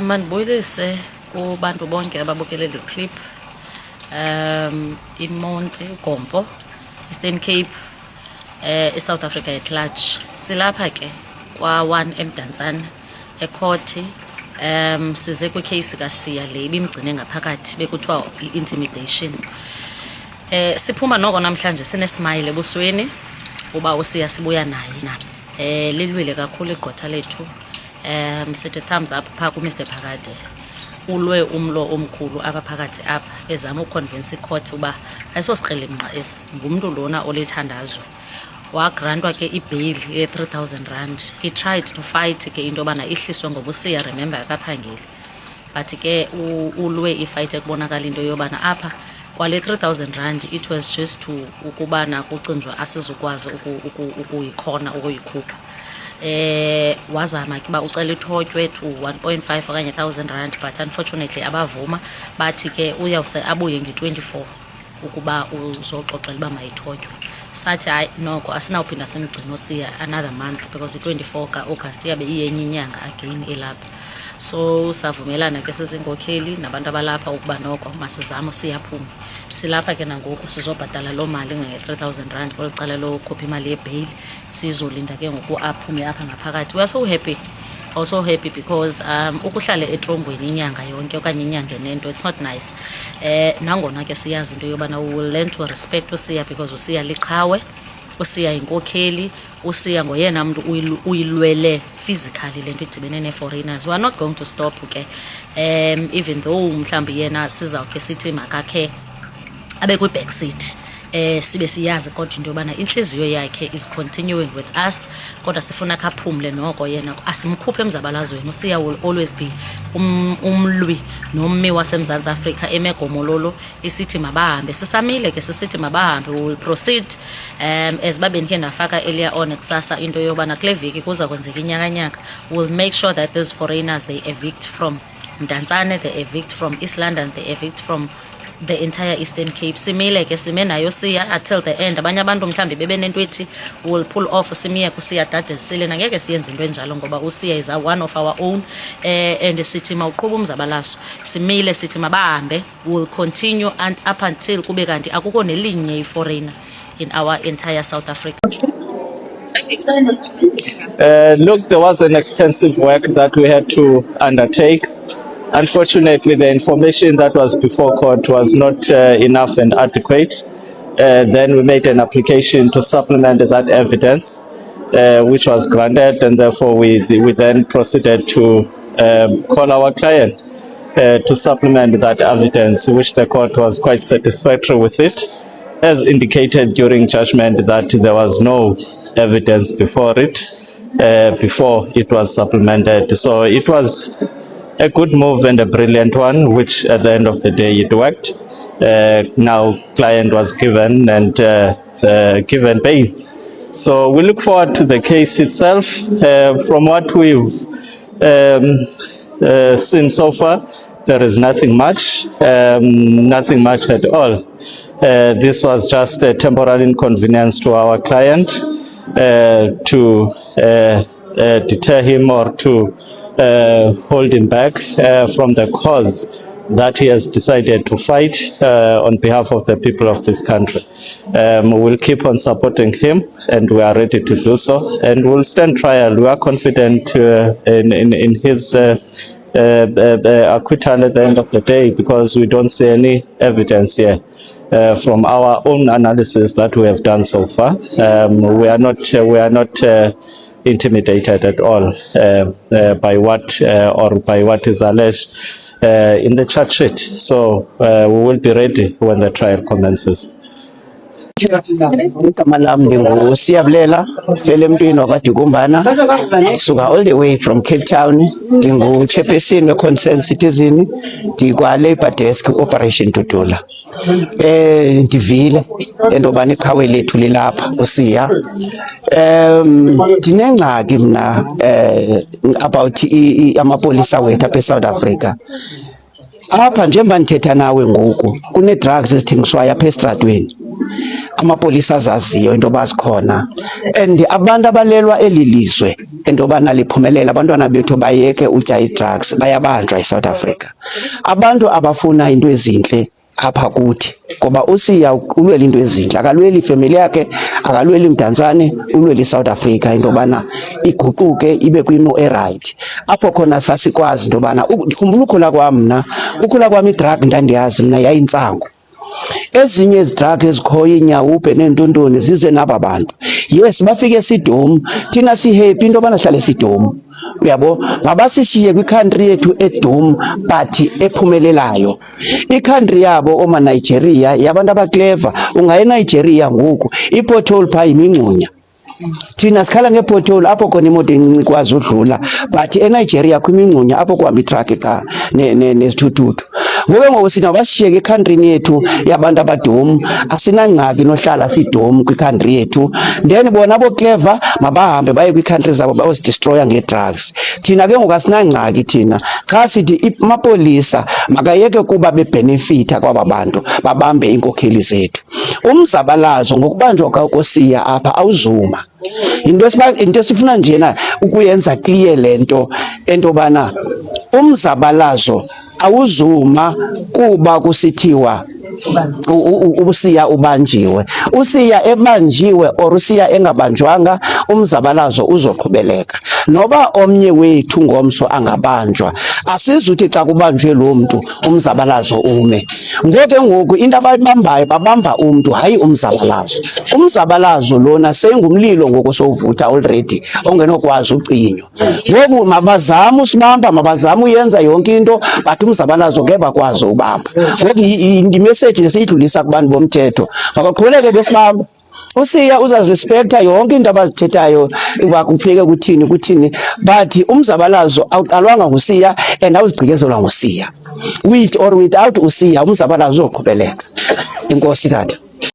Mandibuyise kubantu bonke ababukele le clip. In Monti Gompo, Eastern Cape, South Africa at large. Silapha ke kwa 1 eMdantsane ecourt. Size kwi case kaSiya le bimgcine ngaphakathi bekuthiwa intimidation. Siphuma noko namhlanje sine smile ebusweni uba uSiya sibuya naye na. Lilwile kakhulu igqotha lethu. Sithi thumbs up pha ku Mr Phakade. Ulwe umlo omkhulu apha phakathi apha ezama uconvince icourt uba ayisosiqelemnqa esi ngumuntu lona olithandazo. Wagrantwa ke ibail ye 3000 rand. He tried to fight ke into bana ihliswe ngoba uSiya remember akaphangeli. But ke ulwe ifight ekubonakala into yobana apha kwale 3000 rand it was just to ukubana kucinjwa asizukwazi ukuyikhona ukuyikhupha. Wazama ke ba ucela ithotywe to 1.5 okanye 1000 rand, but unfortunately abavuma bathi ke uyawuse abuye nge24 ukuba uzoxoxela uba mayithotywe. Sathi hayi noko asinawuphinda simgcine uSiya another month because i24 kaAugust yabe iyenye inyanga again elapha. So savumelana ke sizinkokheli nabantu abalapha ukuba noko masizame uSiya aphume. Silapha ke nangoku sizobhatala lo mali nge3000 rand kolicala lo khopha imali yebail sizolinda ke ngoku aphume apha ngaphakathi. We are so happy. Also happy because ukuhlala etrongweni inyanga yonke okanye inyanga nento it's not nice. Nangona ke siyazi into yobana we will learn to respect uSiya because uSiya liqhawe, uSiya inkokheli, uSiya ngoyena umuntu uyilwele physically lento idibene ne foreigners. We are not going to stop ke even though mhlambi yena sizawukhe sithi makakhe abe kwi back seat. Sibe siyazi kodwa into yobana inhliziyo yakhe is continuing with us, kodwa sifuna kaphumle noko yena asimkhuphe emzabalazweni. uSiya will always be umlwi nommi waseMzantsi Afrika emegomololo isithi mabahambe. Sisamile ke sisithi mabahambe. We will proceed as babeni ke ndafaka earlier on kusasa into yobana kule veki kuza kwenzeka inyakanyaka. We'll make sure that those foreigners they evict from Mdantsane, they evict from East London, they evict from the entire Eastern Cape. Simile ke sime nayo uSiya until the end. Abanye abantu mhlambi bebe nento ethi will pull off simiye kuSiya dade sile ngeke siyenze into enjalo ngoba uSiya is one of our own and sithi mawuqhuba umzabalazo simile sithi mabahambe. Will continue and up until kube kanti akukho nelinye iforeigner in our entire South Africa. Look, there was an extensive work that we had to undertake. Unfortunately, the information that was before court was not enough and adequate. Then we made an application to supplement that evidence, which was granted, and therefore we then proceeded to call our client to supplement that evidence, which the court was quite satisfactory with it, as indicated during judgment that there was no evidence before it was supplemented. So it was a good move and a brilliant one, which at the end of the day it worked. Now client was given and given bail. So we look forward to the case itself. From what we've seen so far, there is nothing much at all. This was just a temporary inconvenience to our client to deter him or to hold him back from the cause that he has decided to fight on behalf of the people of this country. We will keep on supporting him, and we are ready to do so, and we'll stand trial. We are confident in his acquittal at the end of the day, because we don't see any evidence here. From our own analysis that we have done so far, we are not intimidated at all by what is alleged in the charge sheet. So we will be ready when the trial commences. Igama lami nginguSiyabulela Felemntwini wakwaDukumbana, suka all the way from Cape Town. Ngingu-chairperson we-Concerned Citizen, ndikwa-Labour Desk Operation Dudula. Ndivile entobana iqhawe lethu lilapha uSiya. Ndinengxaki mna about amapolisa wethu apha eSouth Africa. Apha njengoba ndithetha nawe ngoku kune-drugs ezithengiswayo apha esitratweni. Amapolisa azaziyo into bazikhona, and abantu abalelwa eli lizwe into bana liphumelela abantwana bethu bayeke utya i-drugs bayabanjwa eSouth Africa. Abantu abafuna into ezintle apha kuthi, ngoba uSiya ulwela into ezintle, akalweli ifamily yakhe, akalweli Mdantsane, ulwela iSouth Africa into bana iguquke ibe kwimo eright. Apho khona sasikwazi into bana ukhumbula ukhula kwami i-drug ndandiyazi mna yayintsangu. Ezinye izidrug ezikhoyo inyawuphe nentontoni zize naba bantu. Yes, bafike eSidomu, thina sihappy into bana hlale eSidomu. Uyabo, mabasishiye kwicountry yethu eDomu but ephumelelayo. Icountry yabo oma Nigeria yabantu abaclever. Ungaye Nigeria ngoku, ipothole pha imingxunya. Thina sikhala ngepothole apho khona imoto encinci kwazi udlula, but eNigeria kwimingxunya apho kuhamba itruck ka nesithuthuthu. Ngoku sina bashiye ecountry yethu yabantu abaDomu, asinangxaki nohlala siDomu kwicountry yethu. Then bona abo clever mabahambe baye kwicountry zabo bayozidestroya ngedrugs. Thina ke ngoku asinangxaki thina. Cha sithi amapolisa makayeke kuba bebenefita kwaba bantu babambe inkokheli zethu. Umzabalazo ngokubanjwa kwaKosiya apha awuzuma. Into esifuna njena ukuyenza clear lento entobana umzabalazo awuzuma kuba kusithiwa uSiya ubanjiwe. uSiya ebanjiwe or uSiya engabanjwanga, umzabalazo uzoqhubeleka. Noba omnye wethu ngomso angabanjwa, asizuthi xa kubanjwe lo muntu umzabalazo ume. Ngoku into abayibambayo babamba umuntu hayi umzabalazo. Umzabalazo lona sengumlilo ngoku sowuvutha already ongenokwazi ucinywa. Ngoku mabazama usibamba, mabazama uyenza yonke into, but umzabalazo ngeke bakwazi ubamba. Ngoku imessage nesiyidlulisa kubantu bomthetho mabaqhubeleke besibamba. uSiya uzazirespecta yonke into abazithethayo uba kufike kuthini but umzabalazo awuqalwanga nguSiya and awuzigqikezelwa nguSiya. With or without uSiya umzabalazo uzoqhubeleka. Inkosi tata.